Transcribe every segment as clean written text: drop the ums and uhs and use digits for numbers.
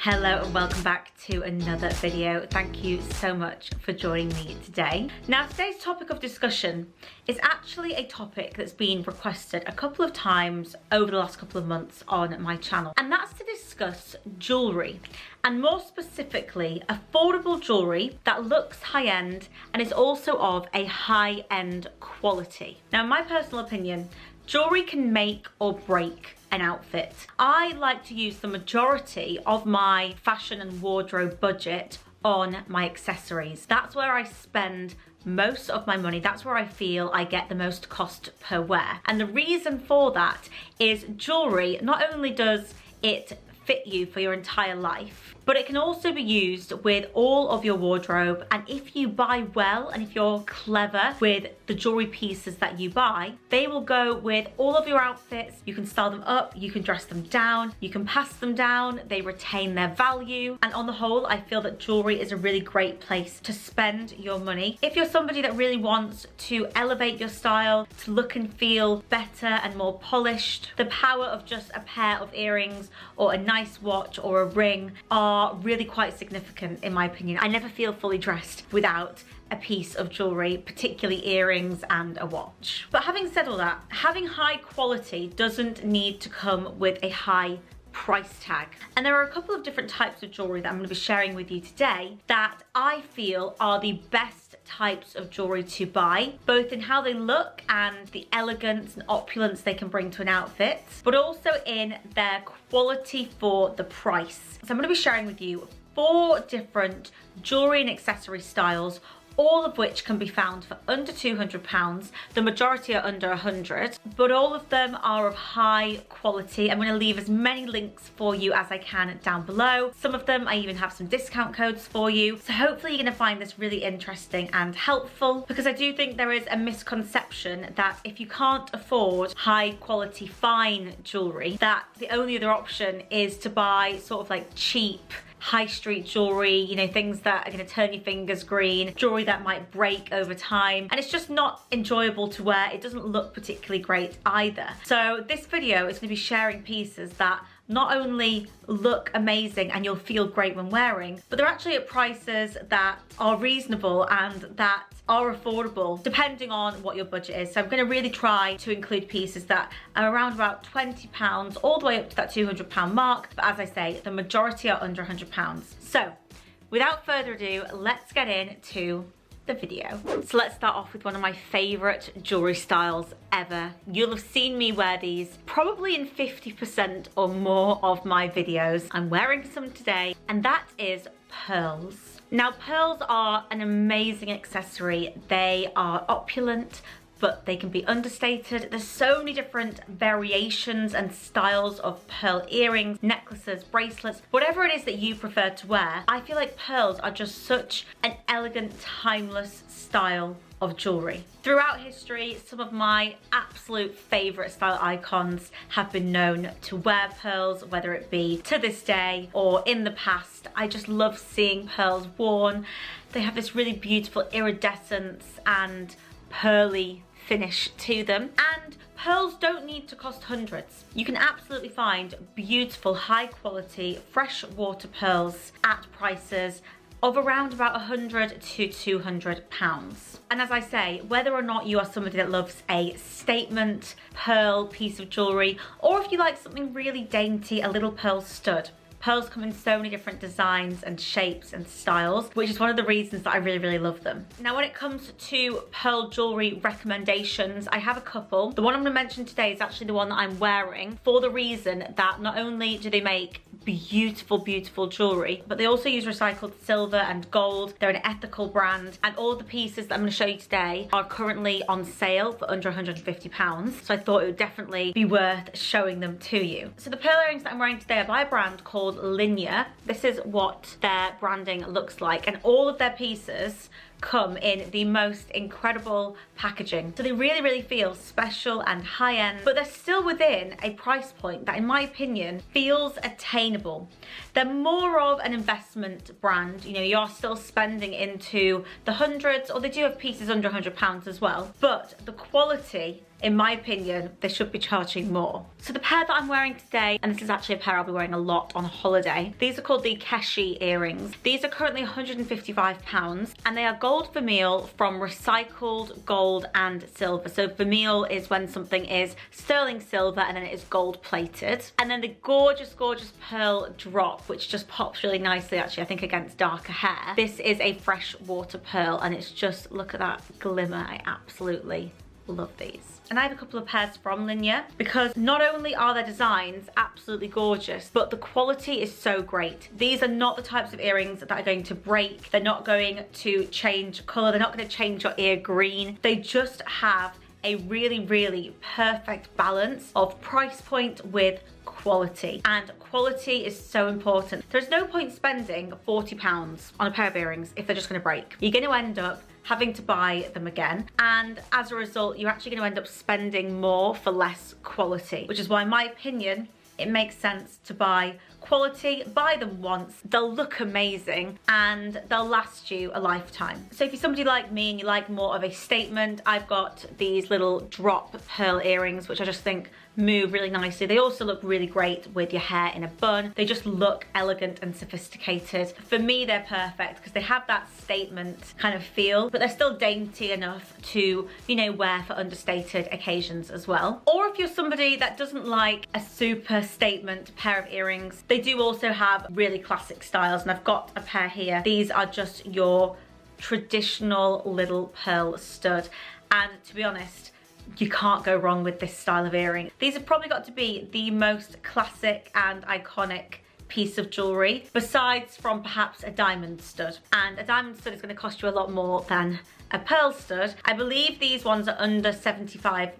Hello and welcome back to another video. Thank you so much for joining me today. Now today's topic of discussion is actually a topic that's been requested a couple of times over the last couple of months on my channel, and that's to discuss jewellery, and more specifically affordable jewellery that looks high-end and is also of a high-end quality. Now in my personal opinion, jewellery can make or break an outfit. I like to use the majority of my fashion and wardrobe budget on my accessories. That's where I spend most of my money. That's where I feel I get the most cost per wear. And the reason for that is jewellery, not only does it fit you for your entire life, but it can also be used with all of your wardrobe. And if you buy well and if you're clever with the jewelry pieces that you buy, they will go with all of your outfits. You can style them up, you can dress them down, you can pass them down, they retain their value. And on the whole, I feel that jewelry is a really great place to spend your money. If you're somebody that really wants to elevate your style, to look and feel better and more polished, the power of just a pair of earrings or a nice watch or a ring are really quite significant in my opinion. I never feel fully dressed without a piece of jewellery, particularly earrings and a watch. But having said all that, having high quality doesn't need to come with a high price tag. And there are a couple of different types of jewellery that I'm going to be sharing with you today that I feel are the best types of jewellery to buy, both in how they look and the elegance and opulence they can bring to an outfit, but also in their quality for the price. So I'm going to be sharing with you 4 different jewellery and accessory styles, all of which can be found for under £200. The majority are under 100, but all of them are of high quality. I'm going to leave as many links for you as I can down below. Some of them I even have some discount codes for you. So hopefully you're going to find this really interesting and helpful, because I do think there is a misconception that if you can't afford high quality fine jewellery, that the only other option is to buy sort of like cheap high street jewellery, you know, things that are going to turn your fingers green, jewellery that might break over time, and it's just not enjoyable to wear. It doesn't look particularly great either. So this video is going to be sharing pieces that not only look amazing and you'll feel great when wearing, but they're actually at prices that are reasonable and that are affordable depending on what your budget is. So I'm going to really try to include pieces that are around about £20 all the way up to that £200 mark, but as I say, the majority are under £100. So without further ado, let's get into the video. So let's start off with one of my favorite jewelry styles ever. You'll have seen me wear these probably in 50% or more of my videos. I'm wearing some today, and that is pearls. Now pearls are an amazing accessory. They are opulent, but they can be understated. There's so many different variations and styles of pearl earrings, necklaces, bracelets, whatever it is that you prefer to wear. I feel like pearls are just such an elegant, timeless style of jewellery. Throughout history, some of my absolute favourite style icons have been known to wear pearls, whether it be to this day or in the past. I just love seeing pearls worn. They have this really beautiful iridescence and pearly finish to them, and pearls don't need to cost hundreds. You can absolutely find beautiful, high quality, fresh water pearls at prices of around about £100 to £200. And as I say, whether or not you are somebody that loves a statement pearl piece of jewellery, or if you like something really dainty, a little pearl stud, pearls come in so many different designs and shapes and styles, which is one of the reasons that I really, really love them. Now, when it comes to pearl jewellery recommendations, I have a couple. The one I'm going to mention today is actually the one that I'm wearing, for the reason that not only do they make beautiful, beautiful jewellery, but they also use recycled silver and gold. They're an ethical brand, and all the pieces that I'm going to show you today are currently on sale for under £150. So I thought it would definitely be worth showing them to you. So the pearl earrings that I'm wearing today are by a brand called Linjer. This is what their branding looks like, and all of their pieces come in the most incredible packaging. So they really, really feel special and high-end, but they're still within a price point that, in my opinion, feels attainable. They're more of an investment brand. You know, you're still spending into the hundreds, or they do have pieces under £100 as well, but the quality in my opinion, they should be charging more. So the pair that I'm wearing today, and this is actually a pair I'll be wearing a lot on holiday, these are called the Keshi earrings. These are currently £155 and they are gold vermeil from recycled gold and silver. So vermeil is when something is sterling silver and then it is gold plated. And then the gorgeous, gorgeous pearl drop, which just pops really nicely actually, I think against darker hair. This is a fresh water pearl and it's just, look at that glimmer. I absolutely love these. And I have a couple of pairs from Linjer because not only are their designs absolutely gorgeous, but the quality is so great. These are not the types of earrings that are going to break. They're not going to change colour. They're not going to change your ear green. They just have a really, really perfect balance of price point with quality, and quality is so important. There's no point spending £40 on a pair of earrings if they're just going to break. You're going to end up having to buy them again, and as a result you're actually going to end up spending more for less quality, which is why in my opinion it makes sense to buy quality. Buy them once, they'll look amazing and they'll last you a lifetime. So if you're somebody like me and you like more of a statement, I've got these little drop pearl earrings which I just think move really nicely. They also look really great with your hair in a bun. They just look elegant and sophisticated. For me they're perfect because they have that statement kind of feel, but they're still dainty enough to, you know, wear for understated occasions as well. Or if you're somebody that doesn't like a super statement pair of earrings, they do also have really classic styles, and I've got a pair here. These are just your traditional little pearl stud, and to be honest, you can't go wrong with this style of earring. These have probably got to be the most classic and iconic piece of jewellery, besides from perhaps a diamond stud. And a diamond stud is going to cost you a lot more than a pearl stud. I believe these ones are under £75.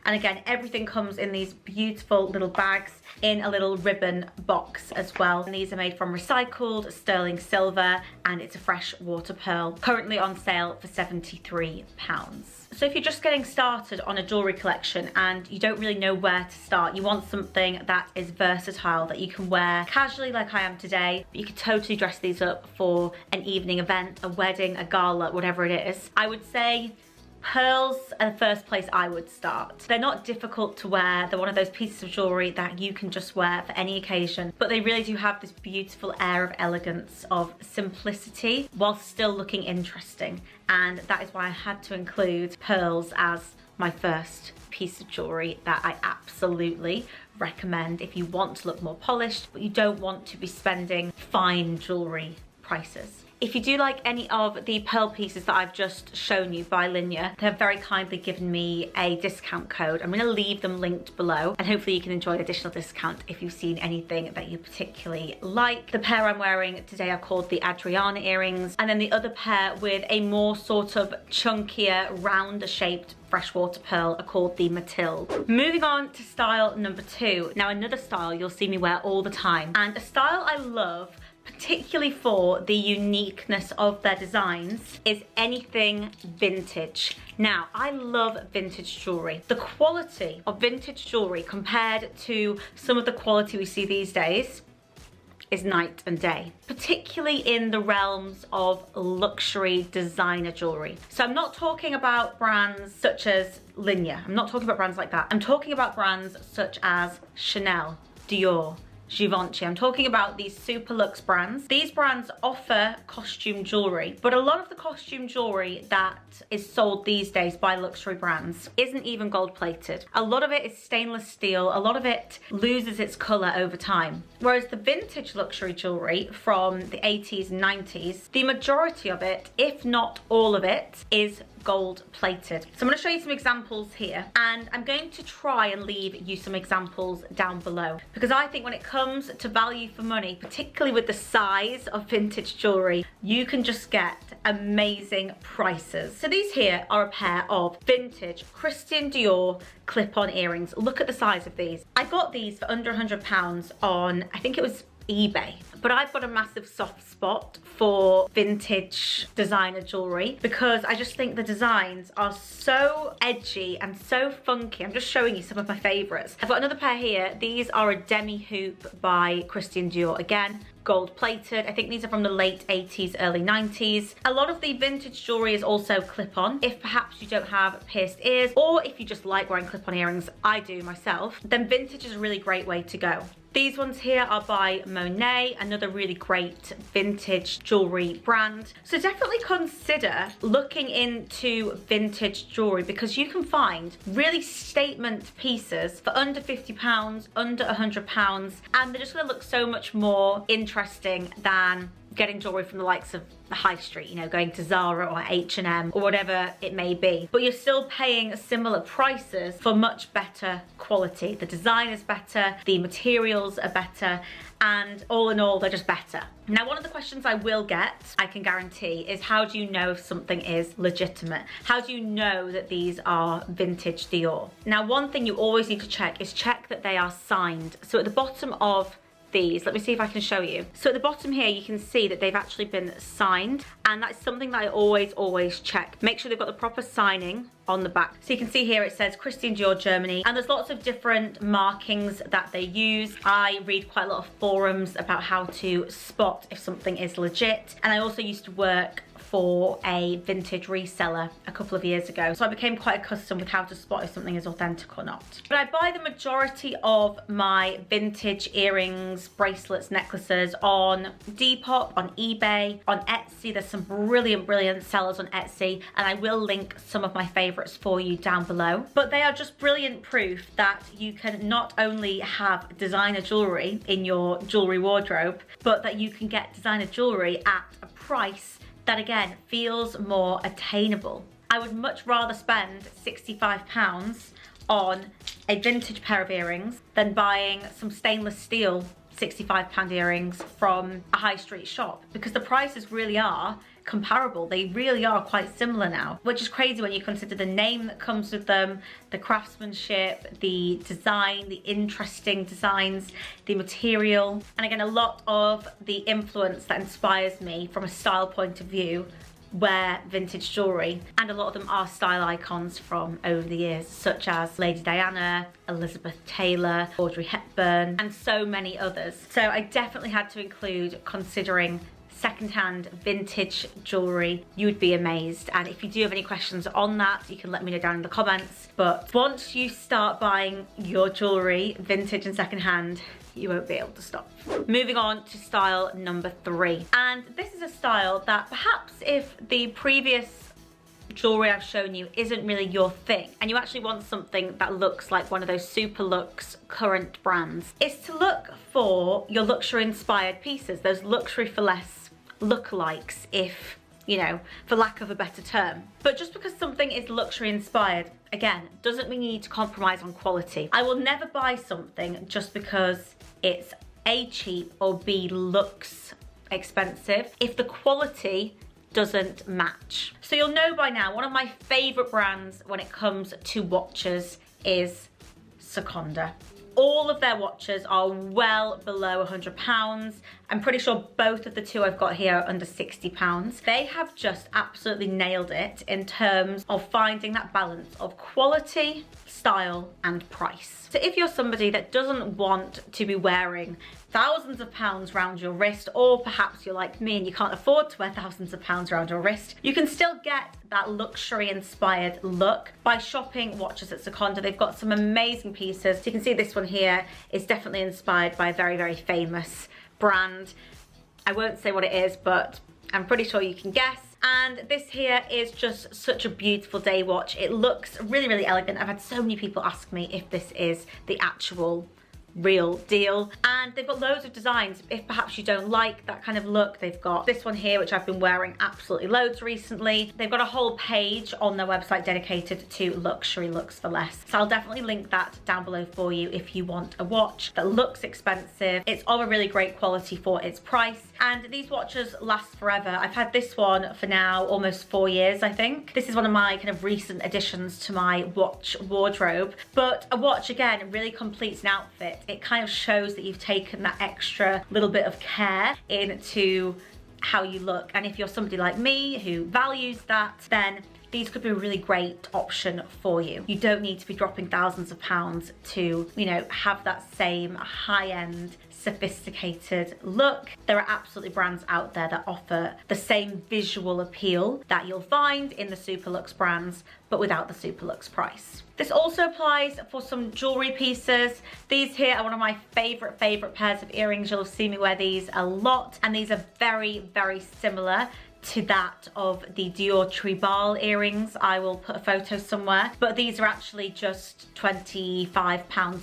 And again, everything comes in these beautiful little bags in a little ribbon box as well. And these are made from recycled sterling silver and it's a fresh water pearl, currently on sale for £73. So if you're just getting started on a jewellery collection and you don't really know where to start, you want something that is versatile, that you can wear casually like I am today, but you could totally dress these up for an evening event, a wedding, a gala, whatever it is, I would say pearls are the first place I would start. They're not difficult to wear. They're one of those pieces of jewellery that you can just wear for any occasion, but they really do have this beautiful air of elegance, of simplicity, while still looking interesting. And that is why I had to include pearls as my first piece of jewellery that I absolutely recommend if you want to look more polished, but you don't want to be spending fine jewellery prices. If you do like any of the pearl pieces that I've just shown you by Linjer, they have very kindly given me a discount code. I'm going to leave them linked below and hopefully you can enjoy an additional discount if you've seen anything that you particularly like. The pair I'm wearing today are called the Adriana earrings, and then the other pair with a more sort of chunkier, rounder shaped freshwater pearl are called the Mathilde. Moving on to style number 2. Now another style you'll see me wear all the time, and a style I love particularly for the uniqueness of their designs, is anything vintage. Now, I love vintage jewellery. The quality of vintage jewellery compared to some of the quality we see these days is night and day, particularly in the realms of luxury designer jewellery. So I'm not talking about brands such as Linjer. I'm not talking about brands like that. I'm talking about brands such as Chanel, DIOR, GIVENCHY. I'm talking about these super luxe brands. These brands offer costume jewellery, but a lot of the costume jewellery that is sold these days by luxury brands isn't even gold plated. A lot of it is stainless steel. A lot of it loses its colour over time. Whereas the vintage luxury jewellery from the 80s and 90s, the majority of it, if not all of it, is gold plated. So I'm going to show you some examples here, and I'm going to try and leave you some examples down below, because I think when it comes to value for money, particularly with the size of vintage jewellery, you can just get amazing prices. So these here are a pair of vintage Christian Dior clip-on earrings. Look at the size of these. I got these for under £100 on, I think it was eBay. but I've got a massive soft spot for vintage designer jewellery because I just think the designs are so edgy and so funky. I'm just showing you some of my favourites. I've got another pair here. These are a demi hoop by Christian Dior. Again, gold plated. I think these are from the late 80s, early 90s. A lot of the vintage jewellery is also clip-on. If perhaps you don't have pierced ears, or if you just like wearing clip-on earrings, I do myself, then vintage is a really great way to go. These ones here are by Monet, another really great vintage jewellery brand. So definitely consider looking into vintage jewellery because you can find really statement pieces for under £50, under £100, and they're just gonna look so much more interesting than getting jewellery from the likes of the high street, you know, going to Zara or H&M or whatever it may be. But you're still paying similar prices for much better quality. The design is better, the materials are better, and all in all, they're just better. Now, one of the questions I will get, I can guarantee, is how do you know if something is legitimate? How do you know that these are vintage Dior? Now, one thing you always need to check is check that they are signed. So at the bottom of these, let me see if I can show you. So at the bottom here, you can see that they've actually been signed, and that's something that I always check. Make sure they've got the proper signing on the back. So you can see here it says Christian Dior Germany, and there's lots of different markings that they use. I read quite a lot of forums about how to spot if something is legit, and I also used to work for a vintage reseller a couple of years ago, so I became quite accustomed with how to spot if something is authentic or not. But I buy the majority of my vintage earrings, bracelets, necklaces on Depop, on eBay, on Etsy. There's some brilliant sellers on Etsy, and I will link some of my favorites for you down below. But they are just brilliant proof that you can not only have designer jewelry in your jewelry wardrobe, but that you can get designer jewelry at a price that again feels more attainable. I would much rather spend £65 on a vintage pair of earrings than buying some stainless steel £65 earrings from a high street shop, because the prices really are comparable. They really are quite similar now, which is crazy when you consider the name that comes with them, the craftsmanship, the design, the interesting designs, the material, and again, a lot of the influence that inspires me from a style point of view wear vintage jewellery, and a lot of them are style icons from over the years, such as Lady Diana, Elizabeth Taylor, Audrey Hepburn, and so many others. So I definitely had to include considering secondhand vintage jewellery. You would be amazed, and if you do have any questions on that, you can let me know down in the comments. But once you start buying your jewellery vintage and secondhand, you won't be able to stop. Moving on to style number 3, and this is a style that perhaps if the previous jewellery I've shown you isn't really your thing, and you actually want something that looks like one of those super luxe current brands, is to look for your luxury inspired pieces, those luxury for less lookalikes, if you know, for lack of a better term. But just because something is luxury inspired, again, doesn't mean you need to compromise on quality. I will never buy something just because it's A, cheap, or B, looks expensive if the quality doesn't match. So you'll know by now, one of my favorite brands when it comes to watches is Seconda. All of their watches are well below £100. I'm pretty sure both of the two I've got here are under £60. They have just absolutely nailed it in terms of finding that balance of quality, style, and price. So if you're somebody that doesn't want to be wearing thousands of pounds around your wrist, or perhaps you're like me and you can't afford to wear thousands of pounds around your wrist, you can still get that luxury inspired look by shopping watches at Seconda. They've got some amazing pieces. So you can see this one here is definitely inspired by a very famous brand. I won't say what it is, but I'm pretty sure you can guess. And this here is just such a beautiful day watch. It looks really elegant. I've had so many people ask me if this is the actual real deal, and they've got loads of designs. If perhaps you don't like that kind of look, they've got this one here, which I've been wearing absolutely loads recently. They've got a whole page on their website dedicated to luxury looks for less, so I'll definitely link that down below for you if you want a watch that looks expensive. It's of a really great quality for its price, and these watches last forever. I've had this one for now almost 4 years, I think. This is one of my kind of recent additions to my watch wardrobe, but a watch again really completes an outfit. it kind of shows that you've taken that extra little bit of care into how you look. And if you're somebody like me who values that, then these could be a really great option for you. You don't need to be dropping thousands of pounds to, you know, have that same high-end, sophisticated look. There are absolutely brands out there that offer the same visual appeal that you'll find in the super luxe brands, but without the super luxe price. This also applies for some jewelry pieces. These here are one of my favorite pairs of earrings. You'll see me wear these a lot, and these are very similar to that of the DIOR tribal earrings. I will put a photo somewhere, but these are actually just £25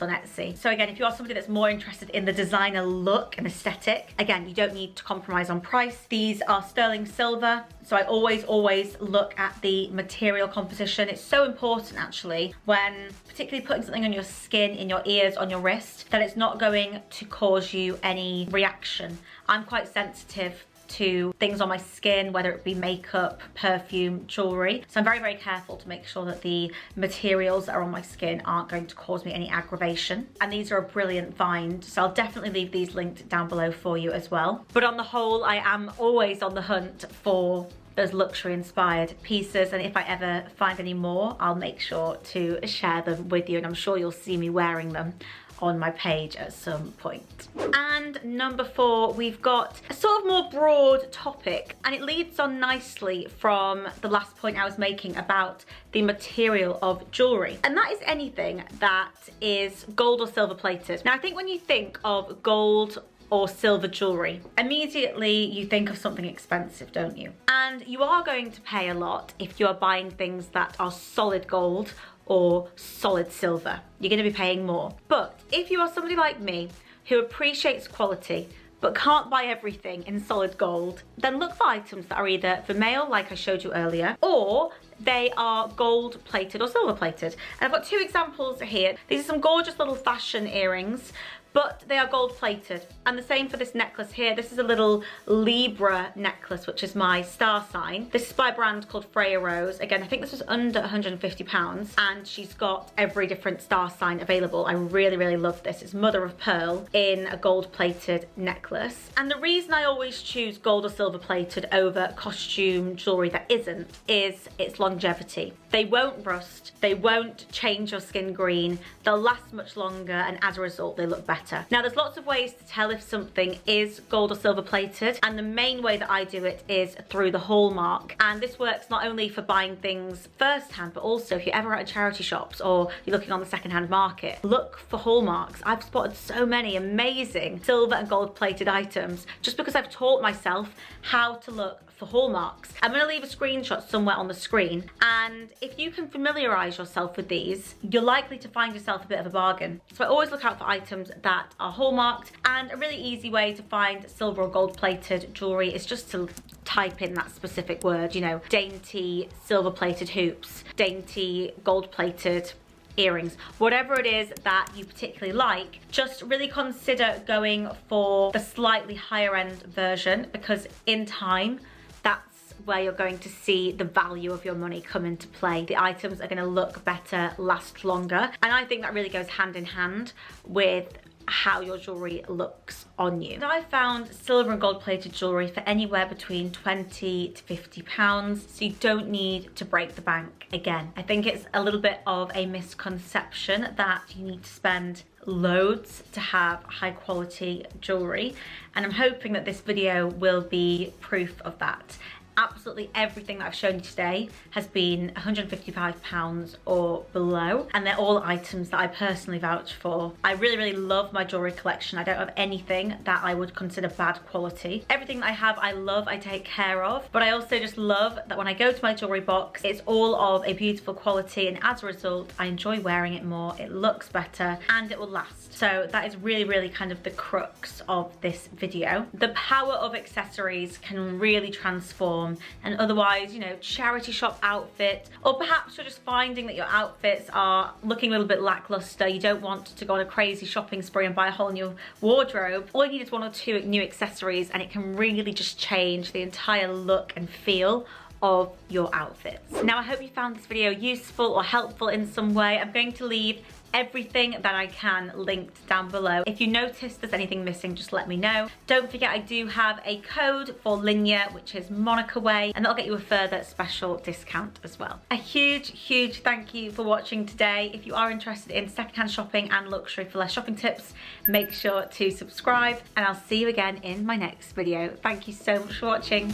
on Etsy. So again, if you are somebody that's more interested in the designer look and aesthetic, again, you don't need to compromise on price. These are sterling silver, so I always look at the material composition. It's so important actually when particularly putting something on your skin, in your ears, on your wrist, that it's not going to cause you any reaction. I'm quite sensitive to things on my skin, whether it be makeup, perfume, jewelry. So I'm very careful to make sure that the materials that are on my skin aren't going to cause me any aggravation. And these are a brilliant find, so I'll definitely leave these linked down below for you as well. But on the whole, I am always on the hunt for those luxury inspired pieces, and if I ever find any more, I'll make sure to share them with you, and I'm sure you'll see me wearing them on my page at some point. And number 4, we've got a sort of more broad topic, and it leads on nicely from the last point I was making about the material of jewelry, and that is anything that is gold or silver plated. Now I think when you think of gold or silver jewelry, immediately you think of something expensive, don't you? And you are going to pay a lot if you are buying things that are solid gold or solid silver. You're going to be paying more. But if you are somebody like me who appreciates quality but can't buy everything in solid gold, then look for items that are either for male, like I showed you earlier, or they are gold plated or silver plated. And I've got 2 examples here. These are some gorgeous little fashion earrings, but they are gold plated. And the same for this necklace here. This is a little Libra necklace, which is my star sign. This is by a brand called Freya Rose. Again, I think this was under £150, and she's got every different star sign available. I really love this. It's mother of pearl in a gold plated necklace. And the reason I always choose gold or silver plated over costume jewelry that isn't is its longevity. They won't rust, they won't change your skin green, they'll last much longer, and as a result they look better. Now there's lots of ways to tell if something is gold or silver plated, and the main way that I do it is through the hallmark. And this works not only for buying things first hand, but also if you're ever at charity shops or you're looking on the second-hand market, look for hallmarks. I've spotted so many amazing silver and gold plated items just because I've taught myself how to look for hallmarks. I'm going to leave a screenshot somewhere on the screen, and if you can familiarize yourself with these, you're likely to find yourself a bit of a bargain. So I always look out for items that are hallmarked, and a really easy way to find silver or gold plated jewelry is just to type in that specific word, you know, dainty silver plated hoops, dainty gold plated earrings, whatever it is that you particularly like. Just really consider going for the slightly higher end version, because in time that's where you're going to see the value of your money come into play. The items are going to look better, last longer, and I think that really goes hand in hand with how your jewelry looks on you. Now, I found silver and gold plated jewelry for anywhere between £20 to £50, so you don't need to break the bank again. I think it's a little bit of a misconception that you need to spend loads to have high quality jewelry, and I'm hoping that this video will be proof of that. Absolutely everything that I've shown you today has been £155 or below, and they're all items that I personally vouch for. I really love my jewelry collection. I don't have anything that I would consider bad quality. Everything that I have, I love, I take care of, but I also just love that when I go to my jewelry box, it's all of a beautiful quality, and as a result, I enjoy wearing it more, it looks better, and it will last. So that is really kind of the crux of this video. The power of accessories can really transform an otherwise, you know, charity shop outfit, or perhaps you're just finding that your outfits are looking a little bit lackluster. You don't want to go on a crazy shopping spree and buy a whole new wardrobe. All you need is 1 or 2 new accessories, and it can really just change the entire look and feel of your outfits. Now, I hope you found this video useful or helpful in some way. I'm going to leave everything that I can linked down below. If you notice there's anything missing, just let me know. Don't forget, I do have a code for Linjer, which is MonicaWay, and that'll get you a further special discount as well. A huge thank you for watching today. If you are interested in secondhand shopping and luxury for less shopping tips, make sure to subscribe, and I'll see you again in my next video. Thank you so much for watching.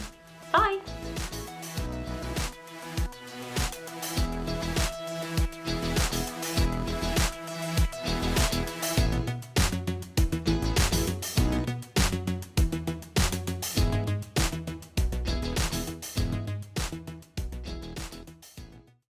Bye.